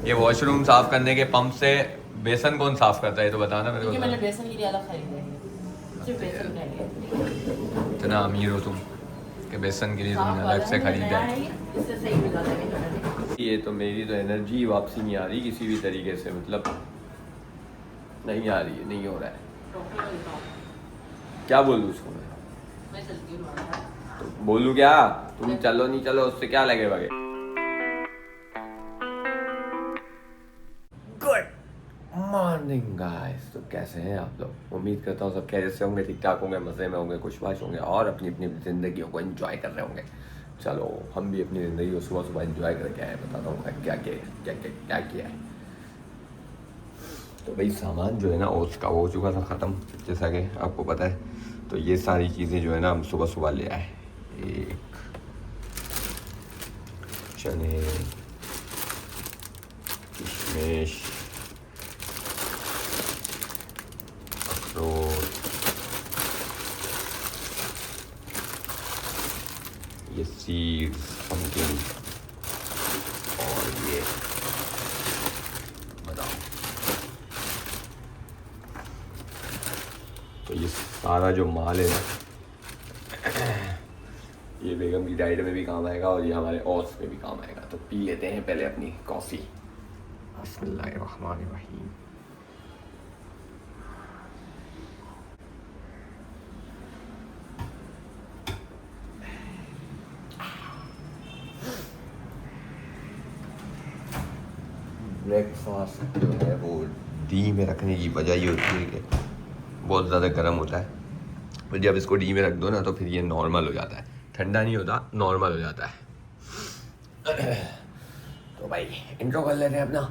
ये वॉशरूम साफ करने के पंप से बेसन कौन साफ करता है, तो बताना मेरे को। मैंने बेसन के लिए अलग खरीदा है, सिर्फ बेसन के लिए। इतना अमीर हो तुम कि बेसन के लिए तुमने अलग से खरीदा है। इससे सही मिला था। ये तो मेरी तो एनर्जी वापसी नहीं आ रही किसी भी तरीके से, मतलब नहीं आ रही है, नहीं हो रहा है। क्या बोलूँ उसको मैं चलती हूँ तो बोलूँ क्या, तुम चलो नहीं चलो उससे क्या लगे बगे। गुड मॉर्निंग गाइस, तो कैसे हैं आप लोग? उम्मीद करता हूँ सब खैरियत से होंगे, ठीक ठाक होंगे, मज़े में होंगे, खुशबाश होंगे और अपनी अपनी ज़िंदगियों को एंजॉय कर रहे होंगे। चलो हम भी अपनी ज़िंदगी को सुबह सुबह एंजॉय करके आए, बताता हूँ क्या क्या किया है। तो भाई सामान जो है ना उसका वो हो चुका था ख़त्म, जैसा कि आपको पता है। तो ये सारी चीज़ें जो है ना हम सुबह सुबह ले आए। एक चने, किशमिश, अखरोट, ये सीड्स, पंपकिन और ये बादाम। तो ये सारा जो माल है ना ये बेगम की डाइट में भी काम आएगा और ये हमारे ऑर्स में भी काम आएगा। तो पी लेते हैं पहले अपनी कॉफ़ी। बिस्मिल्लाहिर्रहमानिर्रहीम। ब्रेकफास्ट जो है वो डी में रखने की वजह ये होती है कि बहुत ज़्यादा गर्म होता है, फिर जब इसको डी में रख दो ना तो फिर ये नॉर्मल हो जाता है, ठंडा नहीं होता, नॉर्मल हो जाता है। तो भाई इंट्रो कर लेते हैं अपना।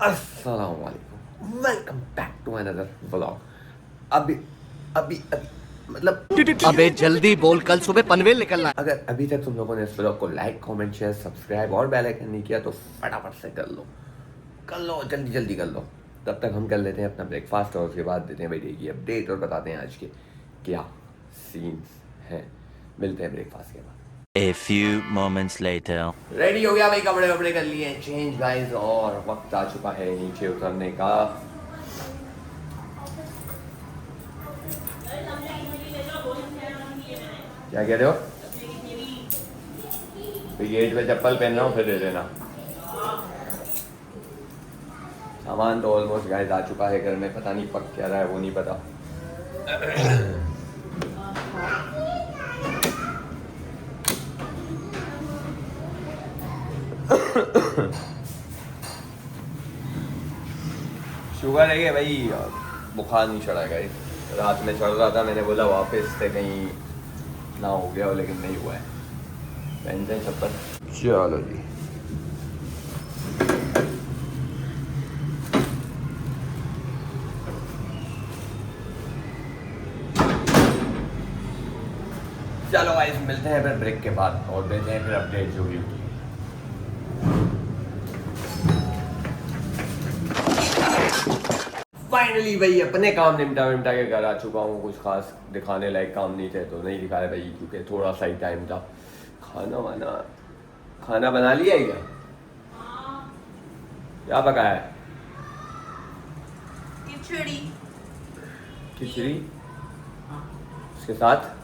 अस्सलाम वालेकुम, welcome back to another vlog. अभी अभी अभी मतलब अबे जल्दी बोल, कल सुबह पनवेल निकलना है। अगर अभी तक तुम लोगों ने इस व्लॉग को लाइक, कमेंट, शेयर, सब्सक्राइब और बेल आइकन नहीं किया तो फटाफट से कर लो, जल्दी जल्दी कर लो। तब तक हम कर लेते हैं अपना ब्रेकफास्ट और उसके बाद देते हैं भाई डे की अपडेट और बताते हैं आज के क्या सीन्स हैं। मिलते हैं ब्रेकफास्ट के बाद। A few moments later. Ready हो गया भाई, कपड़े वपड़े कर लिए चेंज गाइस और वक्त आ चुका है नीचे उतरने का। क्या कह रहे हो? गेट पे चप्पल पहन रहा हूँ, फिर दे देना। सामान तो ऑलमोस्ट गाइस आ चुका है घर में, पता नहीं पक क्या रहा है वो नहीं पता। शुगर है कि भाई बुखार नहीं चढ़ा गाइस, रात में चढ़ रहा था, मैंने बोला वापस से कहीं ना हो गया हो, लेकिन नहीं हुआ है। पहनते हैं चप्पल। चलो जी चलो गाइस मिलते हैं फिर ब्रेक के बाद और देते हैं फिर अपडेट जो भी होगी। फाइनली भाई अपने काम निपटा के घर आ चुका हूँ। कुछ खास दिखाने लायक काम नहीं थे तो नहीं दिखाया भाई, क्योंकि थोड़ा सा ही टाइम था। खाना बना लिया है क्या? क्या पकाया है? खिचड़ी उसके साथ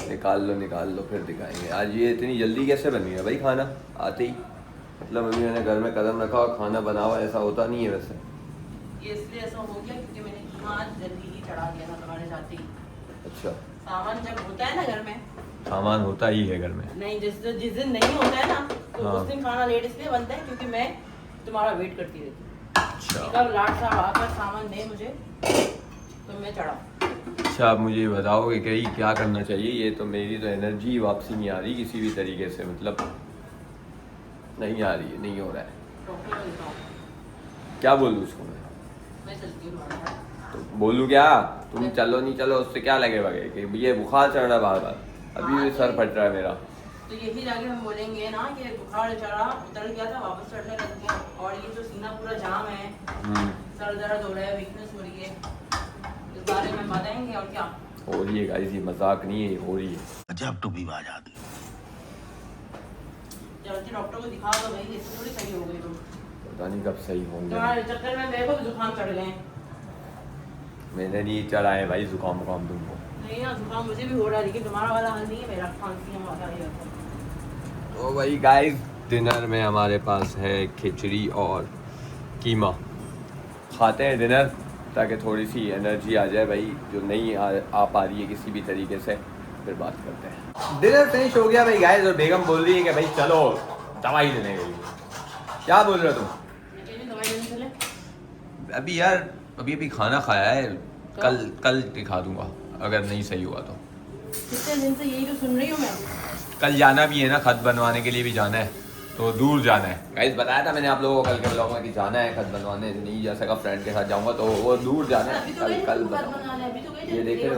निकाल लो फिर दिखाएंगे। आज ये इतनी जल्दी कैसे बन गया भाई खाना आते ही? मतलब मम्मी ने घर में कदम रखा और खाना बना हुआ, ऐसा होता नहीं है वैसे। ये इसलिए ऐसा हो गया क्योंकि मैंने खाना जल्दी ही चढ़ा दिया था तुम्हारे जाते ही। अच्छा, सामान जब होता है ना घर में, सामान होता ही है घर में। नहीं जिस दिन नहीं होता है ना तो हाँ। उस दिन खाना लेट इसलिए बनता है क्योंकि मैं तुम्हारा वेट करती रहती हूँ। अच्छा कब लाट साहब आकर सामान दे मुझे तो मैं चढ़ा। अच्छा, आप मुझे बताओगे कि क्या करना चाहिए? ये तो मेरी तो एनर्जी वापसी नहीं आ रही किसी भी तरीके से, मतलब नहीं आ रही है, नहीं हो रहा है। क्या बोलूँ उसको मैं चलती हूँ। तो बोलूँ क्या, तुम चलो नहीं चलो उससे क्या लगे बगे कि ये बुखार चढ़ रहा बार बार, अभी भी सर फट रहा है मेरा। तो यही जाके हम बोलेंगे ना कि बुखार चढ़ा, उतर गया था, वापस चढ़ने लग गया और ये जो सीना पूरा जाम है, सर दर्द हो रहा है, वीकनेस हो रही है, इस बारे में बताएंगे। और क्या हो रही है गाइस, ये मजाक नहीं है, हो रही है। अजब टू बी बात आदमी। जल्दी डॉक्टर को दिखा दो भाई, इससे थोड़ी सही हो गई तुम। पता नहीं कब सही होंगे। तुम्हारे चक्कर में मेरे को भी जुकाम चढ़ गए। मैंने नहीं चढ़ा है भाई जुकाम वुकाम तुमको। नहीं ना, जुकाम मुझे भी हो रहा है, लेकिन तुम्हारा वाला हाल नहीं है, मेरा खांसी वाला ही होता है। तो भाई गाइस डिनर में हमारे पास है खिचड़ी और कीमा। खाते हैं डिनर ताकि थोड़ी सी एनर्जी आ जाए भाई, जो नहीं आ पा रही है किसी भी तरीके से, फिर बात करते हैं। डिनर फिनिश हो गया भाई गाइस, और बेगम बोल रही है कि भाई चलो दवाई लेने गई। क्या बोल रहे हो तुम? अकेले दवाई लेने चले? अभी यार अभी खाना खाया है, कल दिखा दूंगा अगर नहीं सही हुआ तो। कितने दिन से यही तो सुन रही हूँ मैं। कल जाना भी है ना, खत बनवाने के लिए भी जाना है, तो दूर जाना है। गाइस बताया था मैंने आप लोगों को कल के ब्लॉग में कि जाना है खत बनवाने, नहीं जा सका फ्रेंड के साथ जाऊंगा, तो वो दूर जाना है। कल ये देखे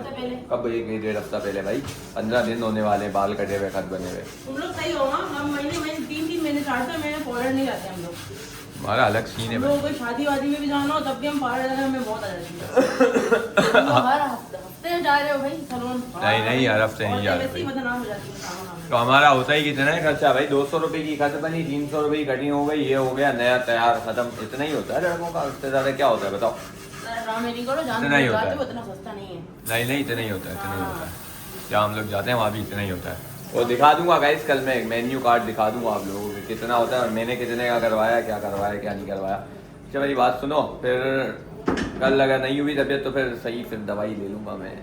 कब, 1-1.5 हफ्ता पहले भाई, 15 दिन होने वाले, बाल कटे हुए, खत बने हुए। तुम लोग सही हो ना, हम महीने 3-3 महीने 4-4 महीने फॉरन नहीं जाते हम लोग। हमारा अलग सीन है हम भाई। लोगों को शादी वादी में भी जाना हो तब भी हम बाहर जाने में बहुत आ जाती है। हर हफ्ते जा रहे हो भाई सैलून? नहीं हर हफ्ते नहीं जा रहे भाई। बदनाम हो जाती है सामान। तो हमारा होता ही कितना है खर्चा भाई, 200 रुपये की खत बनी, 300 रुपये की कटिंग हो गई, ये हो गया, नया तैयार खत्म, इतना ही होता है लड़कों का। उससे ज्यादा क्या होता है बताओ? इतना ही होता है, उतना सस्ता नहीं है। नहीं इतना ही होता है, इतना ही होता है। जहाँ हम लोग जाते हैं वहाँ भी इतना ही होता है। वो दिखा दूंगा गाइस, कल मैं मेन्यू कार्ड दिखा दूंगा आप लोगों को कितना होता है और मैंने कितने का करवाया, क्या करवाया क्या नहीं करवाया। अच्छा मेरी बात सुनो, फिर कल अगर नहीं हुई तबीयत तो फिर सही, फिर दवाई ले लूँगा मैं।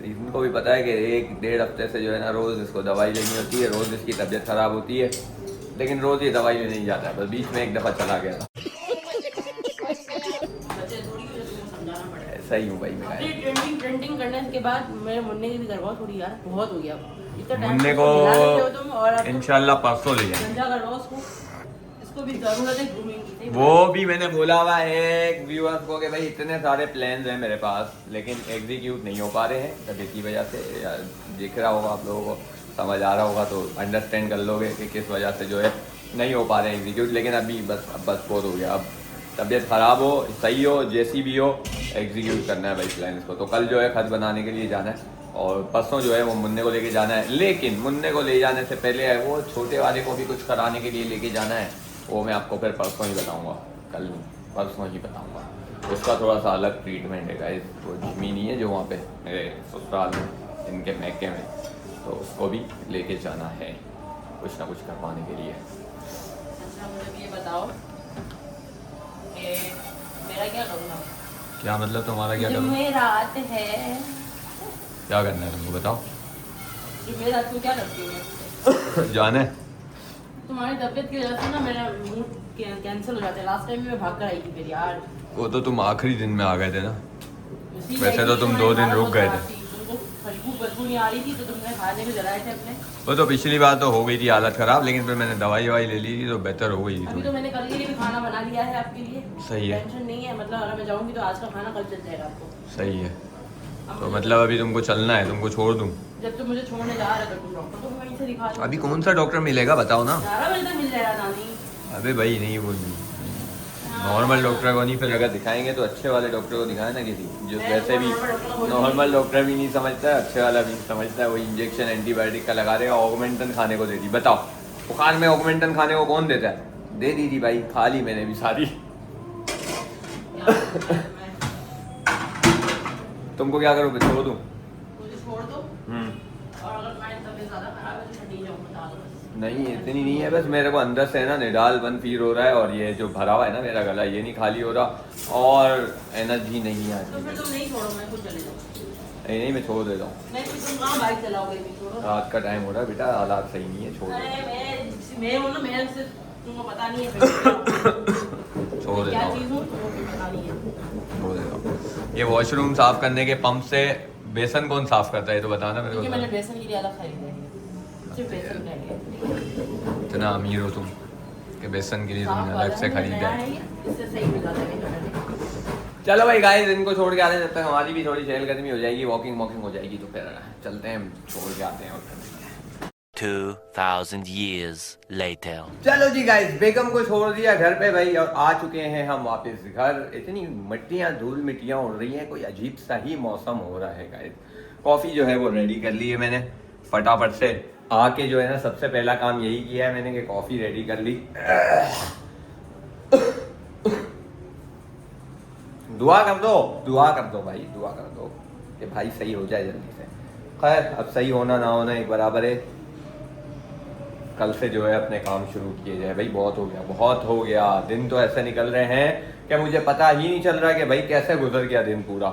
इनको भी पता है कि 1-1.5 हफ्ते से जो है ना रोज़ इसको दवाई लेनी होती है, रोज़ इसकी तबीयत ख़राब होती है, लेकिन रोज़ ये दवाई लेने नहीं जाता है। बस बीच में एक दफ़ा चला गया था। सही हूँ भाई मैं। ट्रेंडिंग करने के बाद मेरे मुन्ने की भी करवाओ थोड़ी यार, बहुत हो गया। मुन्ने को इंशाल्लाह परसों ले जाएंगे। इसको भी जरूरत है ग्रूमिंग की। वो भी मैंने बोला हुआ है व्यूअर्स को कि भाई इतने सारे प्लान्स हैं मेरे पास, लेकिन एग्जीक्यूट नहीं हो पा रहे हैं तबीयत की वजह से। यार दिख रहा होगा आप लोगों को, समझ आ रहा होगा, तो अंडरस्टैंड कर लोगे कि किस वजह से जो है नहीं हो पा रहे हैं एग्जीक्यूट। लेकिन अभी बस बहुत हो गया। अब तबीयत ख़राब हो, सही हो, जैसी भी हो, एग्जीक्यूट करना है भाई प्लान इसको। तो कल जो है खत बनाने के लिए जाना है और परसों जो है वो मुन्ने को लेके जाना है। लेकिन मुन्ने को ले जाने से पहले है वो छोटे वाले को भी कुछ कराने के लिए लेके जाना है, वो मैं आपको फिर परसों ही बताऊंगा, कल परसों ही बताऊंगा। उसका थोड़ा सा अलग ट्रीटमेंट है गाइस। वो जिमी नहीं है जो वहाँ पे मेरे ससुराल में इनके मैके में, तो उसको भी लेके जाना है कुछ ना कुछ करवाने के लिए। अच्छा मुझे ये बताओ कि मेरा क्या करूँगा? क्या मतलब तुम्हारा क्या करूँ? जुमेरात है। क्या करना है तुमको बताओ? जुमेरात को क्या करती हूँ? जाने तुम्हारी तबीयत की वजह से ना मेरा मूड कैंसिल हो जाता है। लास्ट टाइम भी मैं भाग कर आई थी फिर यार। वो तो तुम आखिरी दिन में आ गए थे ना, उसी वैसे तो तुम 2 दिन रुक गए थे। तुमको खुशबू बदबू नहीं आ रही थी तो तुमने खाने को जलाए थे अपने। वो तो पिछली बार तो हो गई थी हालत ख़राब, लेकिन फिर मैंने दवाई ले ली थी तो बेहतर हो गई थी अभी तो मैंने कल के लिए भी खाना बना लिया है आपके लिए। सही है। टेंशन नहीं है, मतलब अगर मैं जाऊंगी तो आज का खाना कल चल जाएगा आपको। सही है। तो मतलब अभी तुमको चलना है, तुमको छोड़ दूँ? जब तुम मुझे छोड़ने जा रहे हो तो तुम डॉक्टर को वहीं से दिखा दो। अभी कौन सा डॉक्टर मिलेगा बताओ ना? 11 बजे तक मिल जाएगा नानी। अबे भाई नहीं, वो नॉर्मल डॉक्टर को नहीं, फिर अगर दिखाएंगे तो अच्छे वाले डॉक्टर को दिखाए ना किसी, जो वैसे भी नॉर्मल डॉक्टर भी नहीं समझता है, अच्छे वाला भी नहीं समझता है। वो इंजेक्शन एंटीबायोटिक का लगा देगा, ऑगमेंटन खाने को दे दी। बताओ बुखार में ऑगमेंटन खाने को कौन देता है? दे दी थी भाई, खा ली मैंने भी सारी। तुमको क्या करूँ, छोड़ दूँ? मुझे छोड़ दो और अगर मैं तबीयत ज़्यादा खराब है तो मैं नहीं जाऊँगा, बता दो बस। नहीं इतनी नहीं है, बस मेरे को अंदर से है ना निडाल बन फील हो रहा है, और ये जो भरा हुआ है ना मेरा गला, ये नहीं खाली हो रहा, और एनर्जी नहीं आ तो रही। फिर तुम नहीं छोड़ो, मैं खुद चले जाऊँ। नहीं मैं छोड़ देता हूँ। नहीं फिर तुम कहाँ बाइक चलाओगे? भी छोड़ो। रात का टाइम हो रहा है बेटा, हालात सही नहीं है, छोड़ दो। मैं हूँ ना, मेरे से तुमको पता नहीं है फिर छोड़ देता क्या हूँ, चीज़ हूँ तुमको पता नहीं है। छोड़ देता हूँ। ये वॉशरूम साफ करने के पंप से बेसन कौन साफ करता है तो बताना मेरे क्योंकि मैंने को। बेसन के लिए अलग खरीदा है, सिर्फ बेसन के लिए। इतना अमीर हो तुम कि बेसन के लिए तुमने अलग से खरीदा है। इससे सही मिला था मैंने। चलो भाई गाइस, इनको छोड़ के आते हैं, जब तक हमारी भी थोड़ी चहलकदमी हो जाएगी, वॉकिंग हो जाएगी, तो फिर चलते हैं, छोड़ के आते हैं और फिर 2000 years later. चलो जी गाइस, बेगम को छोड़ दिया घर पे भाई, और आ चुके हैं हम वापस घर। इतनी मिट्टियाँ धूल मिट्टियाँ उड़ रही हैं, कोई अजीब सा ही मौसम हो रहा है गाइस। कॉफ़ी जो है वो रेडी कर ली है मैंने फटाफट से। आके जो है ना सबसे पहला काम यही किया है मैंने कि कॉफ़ी रेडी कर ली। दुआ कर दो भाई, दुआ कर दो कि भाई सही हो जाए जल्दी से। खैर अब सही होना ना होना एक बराबर है, कल से जो है अपने काम शुरू किए जाए। भाई बहुत हो गया, दिन तो ऐसे निकल रहे हैं कि मुझे पता ही नहीं चल रहा कि भाई कैसे गुजर गया दिन पूरा।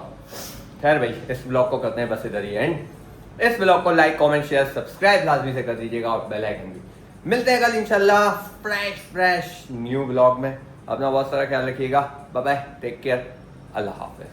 खैर भाई इस ब्लॉग को करते हैं बस इधर ही एंड। इस ब्लॉग को लाइक कमेंट शेयर सब्सक्राइब लाजमी से कर दीजिएगा और बेल आइकन भी। मिलते हैं कल इंशाल्लाह फ्रेश न्यू ब्लॉग में। अपना बहुत सारा ख्याल रखिएगा। बाय बाय, टेक केयर, अल्लाह हाफिज।